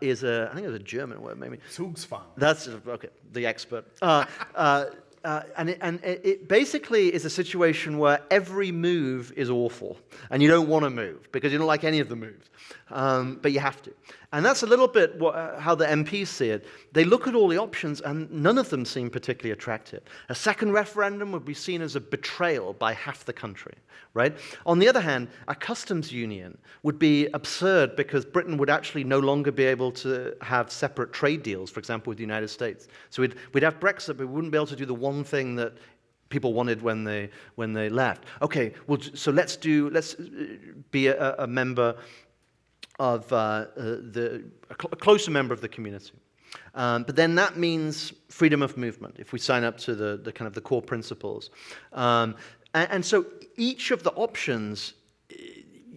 is I think it's a German word, maybe. Zugzwang. That's, okay, the expert. And it basically is a situation where every move is awful, and you don't want to move, because you don't like any of the moves, but you have to. And that's a little bit how the MPs see it. They look at all the options, and none of them seem particularly attractive. A second referendum would be seen as a betrayal by half the country, right? On the other hand, a customs union would be absurd, because Britain would actually no longer be able to have separate trade deals, for example, with the United States. So we'd have Brexit, but we wouldn't be able to do the one thing that people wanted when they left. Okay, well, so let's be a member of a closer member of the community. But then that means freedom of movement if we sign up to the kind of the core principles. And so each of the options,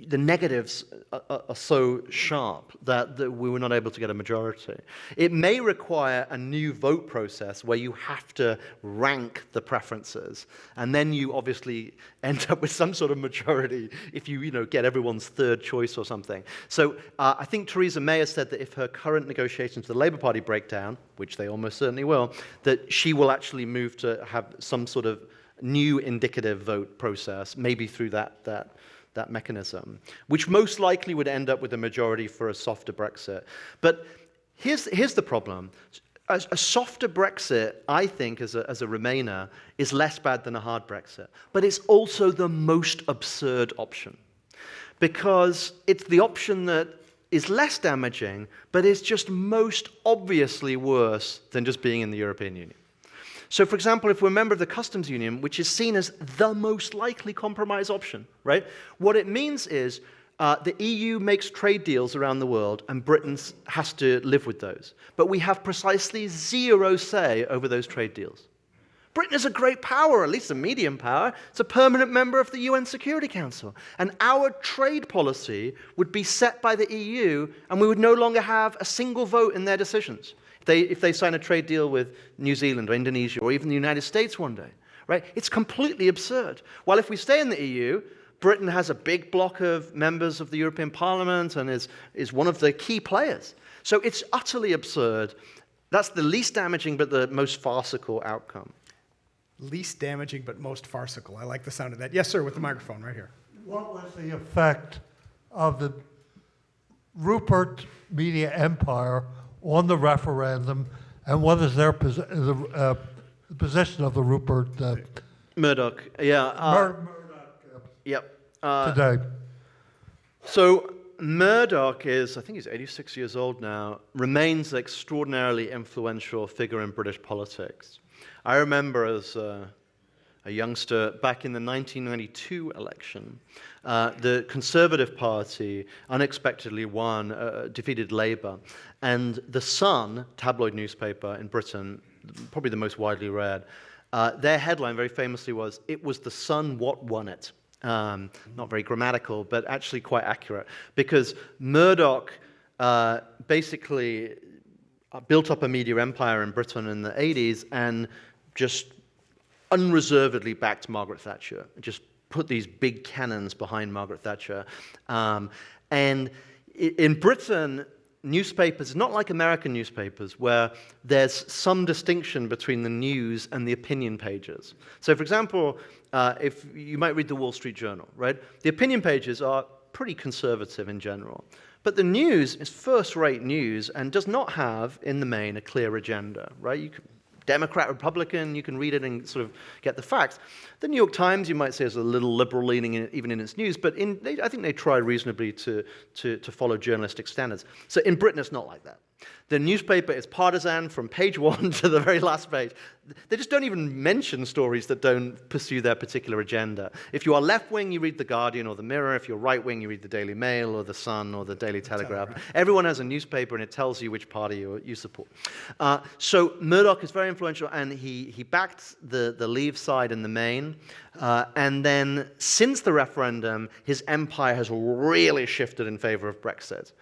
the negatives are so sharp that we were not able to get a majority. It may require a new vote process where you have to rank the preferences, and then you obviously end up with some sort of majority if you get everyone's third choice or something. So I think Theresa May has said that if her current negotiations with the Labour Party break down, which they almost certainly will, that she will actually move to have some sort of new indicative vote process, maybe through that mechanism, which most likely would end up with a majority for a softer Brexit. But here's the problem. A softer Brexit, I think, as a Remainer, is less bad than a hard Brexit. But it's also the most absurd option, because it's the option that is less damaging, but is just most obviously worse than just being in the European Union. So, for example, if we're a member of the customs union, which is seen as the most likely compromise option, right? What it means is the EU makes trade deals around the world, and Britain has to live with those. But we have precisely zero say over those trade deals. Britain is a great power, at least a medium power. It's a permanent member of the UN Security Council. And our trade policy would be set by the EU, and we would no longer have a single vote in their decisions. If they sign a trade deal with New Zealand or Indonesia or even the United States one day, right? It's completely absurd. While if we stay in the EU, Britain has a big block of members of the European Parliament and is one of the key players. So it's utterly absurd. That's the least damaging but the most farcical outcome. Least damaging but most farcical. I like the sound of that. Yes, sir, with the microphone right here. What was the effect of the Rupert media empire on the referendum, and what is their the position of the Rupert Murdoch, yeah. Murdoch Yep. today? So Murdoch is, I think he's 86 years old now, remains an extraordinarily influential figure in British politics. I remember as a youngster, back in the 1992 election, the Conservative Party unexpectedly won, defeated Labour. And The Sun, tabloid newspaper in Britain, probably the most widely read, their headline very famously was, "It was the Sun what won it." Not very grammatical, but actually quite accurate. Because Murdoch basically built up a media empire in Britain in the 80s and just unreservedly backed Margaret Thatcher, just put these big cannons behind Margaret Thatcher. And in Britain, newspapers, not like American newspapers, where there's some distinction between the news and the opinion pages. So, for example, if you might read the Wall Street Journal, right? The opinion pages are pretty conservative in general. But the news is first-rate news and does not have, in the main, a clear agenda, right? You can, Democrat, Republican, you can read it and sort of get the facts. The New York Times, you might say, is a little liberal-leaning even in its news, but I think they try reasonably to follow journalistic standards. So in Britain, it's not like that. The newspaper is partisan from page 1 to the very last page. They just don't even mention stories that don't pursue their particular agenda. If you are left-wing, you read The Guardian or The Mirror. If you're right-wing, you read the Daily Mail or The Sun or the Daily Telegraph. Everyone has a newspaper, and it tells you which party you support. So Murdoch is very influential, and he backed the Leave side in the main. And then since the referendum, his empire has really shifted in favor of Brexit.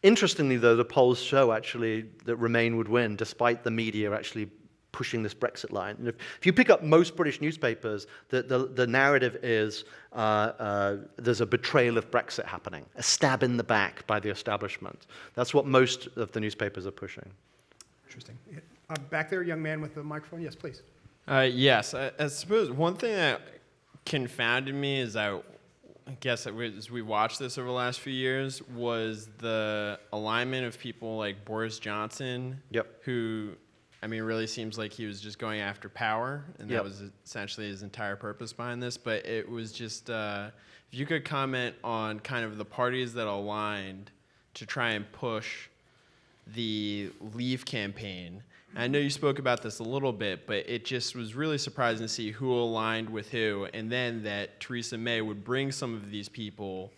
Interestingly, though, the polls show actually that Remain would win, despite the media actually pushing this Brexit line. And if you pick up most British newspapers, the narrative is there's a betrayal of Brexit happening, a stab in the back by the establishment. That's what most of the newspapers are pushing. Interesting. Back there, young man with the microphone. Yes, please. Yes, I suppose one thing that confounded me is that I guess as we watched this over the last few years was the alignment of people like Boris Johnson, who, I mean, really seems like he was just going after power, and that was essentially his entire purpose behind this. But it was just, if you could comment on kind of the parties that aligned to try and push the Leave campaign. I know you spoke about this a little bit, but it just was really surprising to see who aligned with who, and then that Theresa May would bring some of these people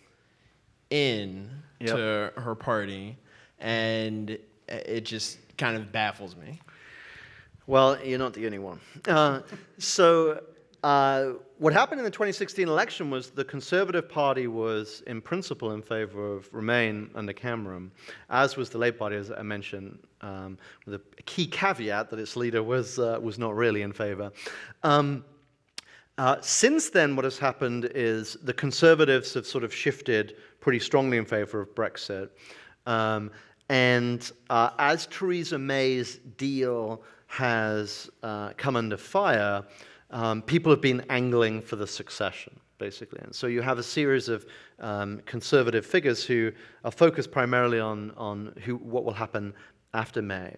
in to her party, and it just kind of baffles me. Well, you're not the only one. What happened in the 2016 election was the Conservative Party was, in principle, in favor of Remain under Cameron, as was the Labour Party, as I mentioned, with a key caveat that its leader was not really in favor. Since then, what has happened is the Conservatives have sort of shifted pretty strongly in favor of Brexit. As Theresa May's deal has come under fire, people have been angling for the succession, basically. And so you have a series of conservative figures who are focused primarily on what will happen after May.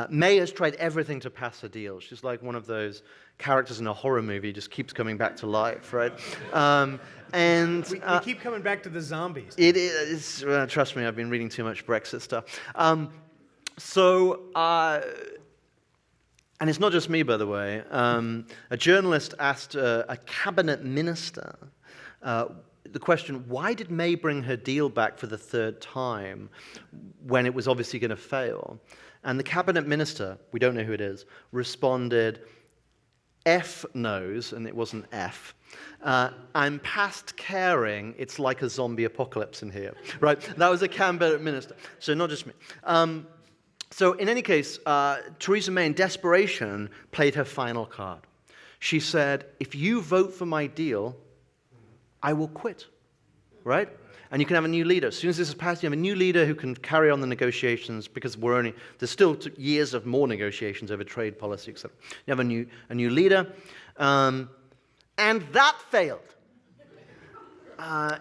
May has tried everything to pass a deal. She's like one of those characters in a horror movie, just keeps coming back to life, right? We keep coming back to the zombies. It is, trust me, I've been reading too much Brexit stuff. And it's not just me, by the way. A journalist asked a cabinet minister the question, why did May bring her deal back for the third time when it was obviously going to fail? And the cabinet minister, we don't know who it is, responded, F knows, and it wasn't F. I'm past caring, it's like a zombie apocalypse in here. Right? That was a cabinet minister. So not just me. So in any case, Theresa May, in desperation, played her final card. She said, if you vote for my deal, I will quit, right? And you can have a new leader. As soon as this is passed, you have a new leader who can carry on the negotiations because there's still years of more negotiations over trade policy, etc. You have a new leader, and that failed.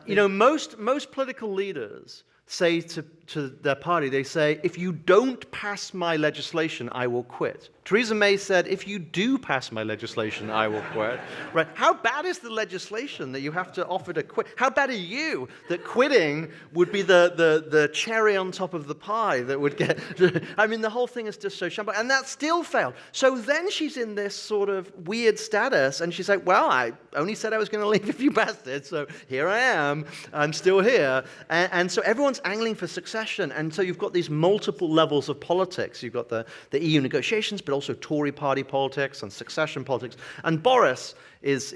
Most political leaders say to their party, they say, if you don't pass my legislation, I will quit. Theresa May said, if you do pass my legislation, I will quit. Right? How bad is the legislation that you have to offer to quit? How bad are you that quitting would be the cherry on top of the pie that would get... I mean, the whole thing is just so shambles. And that still failed. So then she's in this sort of weird status, and she's like, well, I only said I was going to leave if you passed it, so here I am. I'm still here. And so everyone's angling for succession. And so you've got these multiple levels of politics. You've got the EU negotiations, but also Tory party politics and succession politics. And Boris is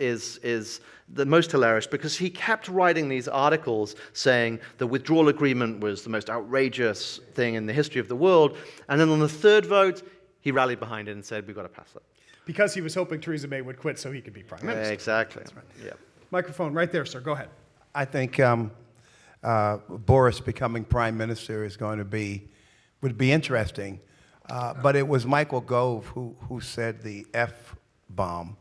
the most hilarious because he kept writing these articles saying the withdrawal agreement was the most outrageous thing in the history of the world. And then on the third vote, he rallied behind it and said, we've got to pass it. Because he was hoping Theresa May would quit so he could be prime minister. Exactly. That's right. Yeah. Microphone right there, sir. Go ahead. I think Boris becoming prime minister would be interesting. But it was Michael Gove who said the F-bomb.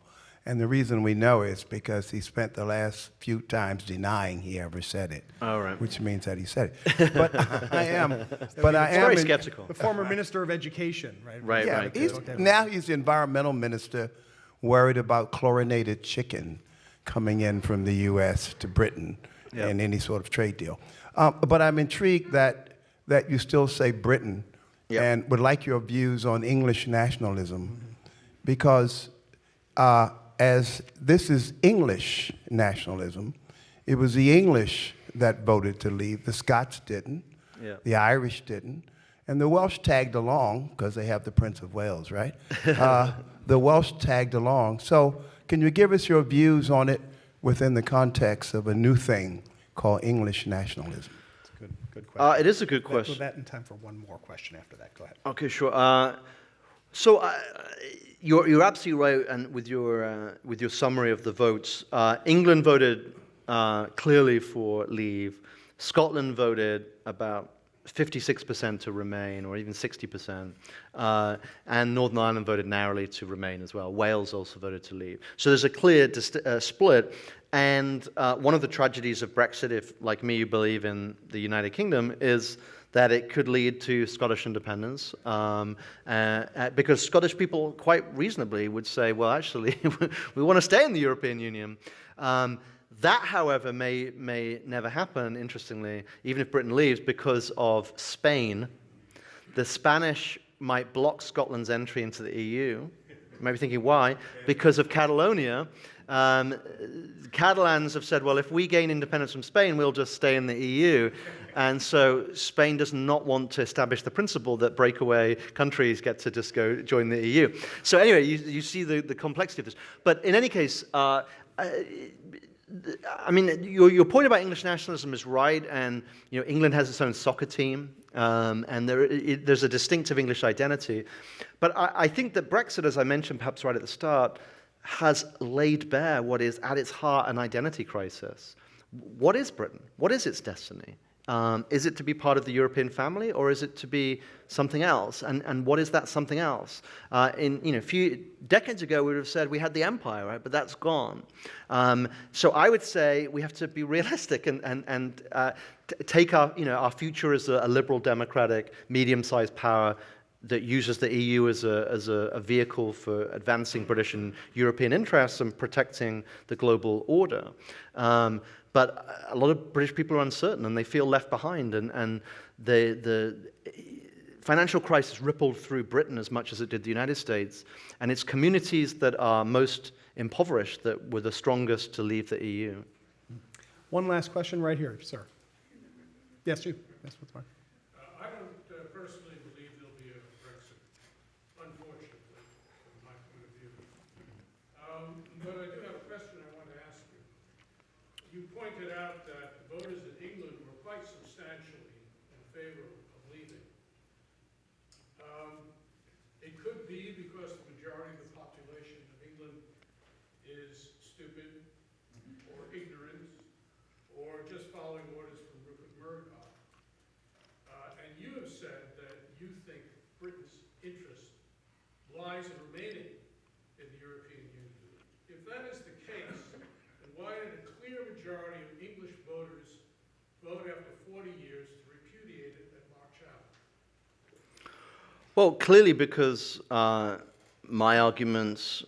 And the reason we know is because he spent the last few times denying he ever said it. Oh, right. Which means that he said it. But I am very skeptical. The former Minister of Education, right? Right, yeah, right. Now he's the environmental minister worried about chlorinated chicken coming in from the U.S. to Britain in any sort of trade deal. But I'm intrigued that you still say Britain. Yep. And would like your views on English nationalism, because as this is English nationalism, it was the English that voted to leave. The Scots didn't, the Irish didn't, and the Welsh tagged along because they have the Prince of Wales, right? The Welsh tagged along. So can you give us your views on it within the context of a new thing called English nationalism? Good question. It is a good question. With that in time for one more question after that. Go ahead. Okay, sure. You're absolutely right, and with your summary of the votes, England voted clearly for leave. Scotland voted about 56% to remain, or even 60%, and Northern Ireland voted narrowly to remain as well. Wales also voted to leave. So there's a clear split. And one of the tragedies of Brexit, if, like me, you believe in the United Kingdom, is that it could lead to Scottish independence, because Scottish people quite reasonably would say, well, actually, we want to stay in the European Union. That, however, may never happen, interestingly, even if Britain leaves, because of Spain. The Spanish might block Scotland's entry into the EU. You might be thinking, why? Because of Catalonia. Catalans have said, well, if we gain independence from Spain, we'll just stay in the EU. And so Spain does not want to establish the principle that breakaway countries get to just go join the EU. So anyway, you see the complexity of this. But in any case, I mean, your point about English nationalism is right, and England has its own soccer team, and there's a distinctive English identity. But I think that Brexit, as I mentioned perhaps right at the start, has laid bare what is at its heart an identity crisis. What is Britain? What is its destiny? Is it to be part of the European family, or is it to be something else? And what is that something else? A few decades ago, we would have said we had the empire, right? But that's gone. So I would say we have to be realistic and take our future as a liberal, democratic, medium-sized power that uses the EU as a vehicle for advancing British and European interests and protecting the global order. But a lot of British people are uncertain and they feel left behind, and the financial crisis rippled through Britain as much as it did the United States, and it's communities that are most impoverished that were the strongest to leave the EU. One last question right here, sir. Yes, you. Yes, what's fine. I don't personally believe there'll be a Brexit, unfortunately, from my point of view. But I do have a question I want to ask you. You pointed out that voters in England were quite substantially in favor of leaving. It could be because the majority of the population of England is stupid or ignorant or just following orders from Rupert Murdoch. And you have said that you think Britain's interest lies in remaining in the European Union. If that is the case, then why did a clear majority of English voters vote after 40 years to repudiate it and march out? Well, clearly because my arguments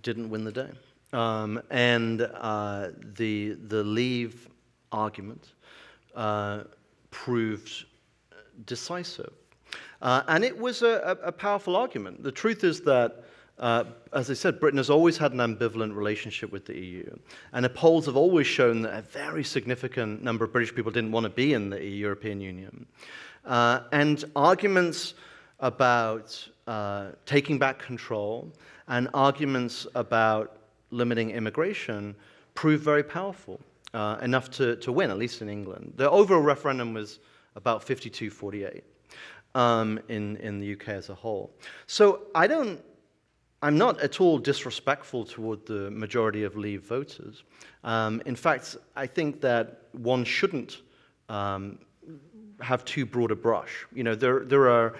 didn't win the day. And the Leave argument proved decisive. And it was a powerful argument. The truth is that, as I said, Britain has always had an ambivalent relationship with the EU. And the polls have always shown that a very significant number of British people didn't want to be in the European Union. And arguments about taking back control and arguments about limiting immigration proved very powerful, enough to win, at least in England. The overall referendum was about 52-48 in the UK as a whole. So I'm not at all disrespectful toward the majority of Leave voters. In fact, I think that one shouldn't have too broad a brush. You know, there are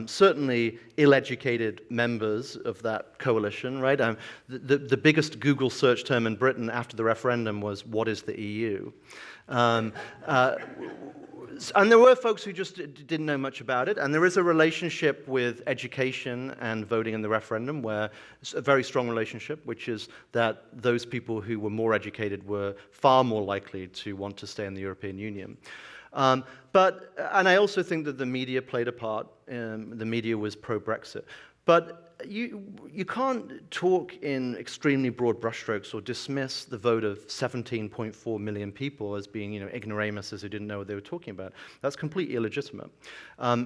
certainly ill-educated members of that coalition, right? The biggest Google search term in Britain after the referendum was, "What is the EU?" And there were folks who just didn't know much about it, and there is a relationship with education and voting in the referendum, where it's a very strong relationship, which is that those people who were more educated were far more likely to want to stay in the European Union. And I also think that the media played a part. The media was pro-Brexit. But you can't talk in extremely broad brushstrokes or dismiss the vote of 17.4 million people as being, ignoramuses who didn't know what they were talking about. That's completely illegitimate.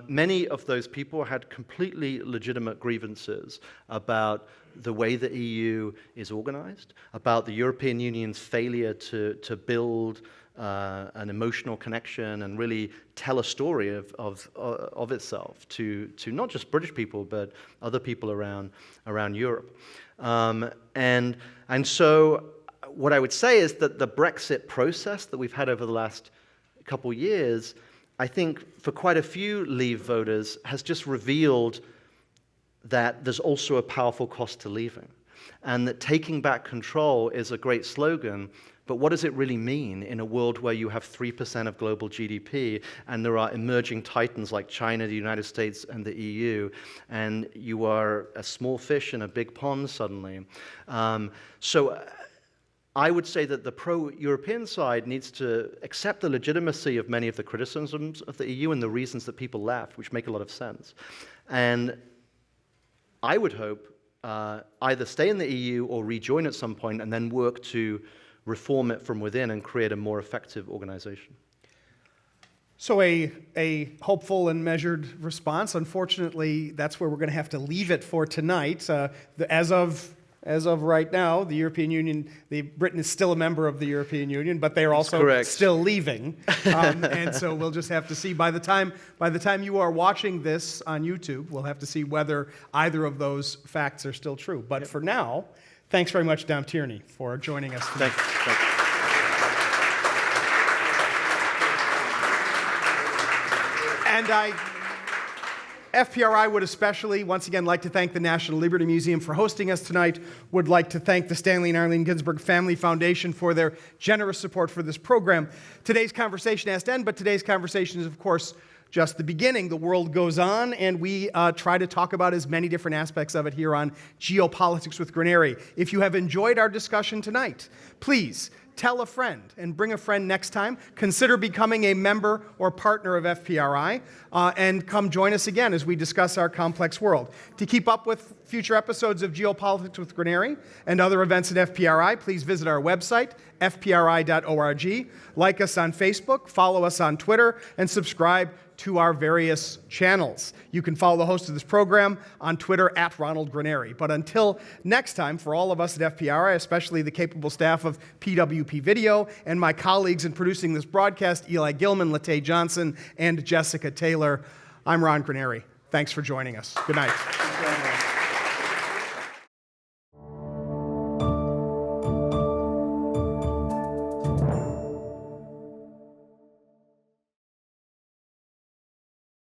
Many of those people had completely legitimate grievances about the way the EU is organized, about the European Union's failure to build an emotional connection and really tell a story of itself to not just British people but other people around Europe. And so what I would say is that the Brexit process that we've had over the last couple years, I think for quite a few Leave voters has just revealed that there's also a powerful cost to leaving, and that taking back control is a great slogan. But what does it really mean in a world where you have 3% of global GDP and there are emerging titans like China, the United States, and the EU, and you are a small fish in a big pond suddenly? So I would say that the pro-European side needs to accept the legitimacy of many of the criticisms of the EU and the reasons that people left, which make a lot of sense. And I would hope either stay in the EU or rejoin at some point and then work to reform it from within and create a more effective organization. So a hopeful and measured response. Unfortunately, that's where we're going to have to leave it for tonight. As of right now, the European Union, Britain is still a member of the European Union, but they are also still leaving. And so we'll just have to see. By the time you are watching this on YouTube, we'll have to see whether either of those facts are still true. But for now, thanks very much, Dom Tierney, for joining us tonight. Thank you. And FPRI would especially, once again, like to thank the National Liberty Museum for hosting us tonight, would like to thank the Stanley and Arlene Ginsberg Family Foundation for their generous support for this program. Today's conversation has to end, but today's conversation is, of course, just the beginning. The world goes on, and we try to talk about as many different aspects of it here on Geopolitics with Granieri. If you have enjoyed our discussion tonight, please tell a friend and bring a friend next time. Consider becoming a member or partner of FPRI and come join us again as we discuss our complex world. To keep up with future episodes of Geopolitics with Granieri and other events at FPRI, please visit our website, fpri.org. Like us on Facebook, follow us on Twitter, and subscribe to our various channels. You can follow the host of this program on Twitter at Ronald Granieri. But until next time, for all of us at FPRI, especially the capable staff of PWP Video and my colleagues in producing this broadcast, Eli Gilman, Latay Johnson, and Jessica Taylor, I'm Ron Granieri. Thanks for joining us. Good night.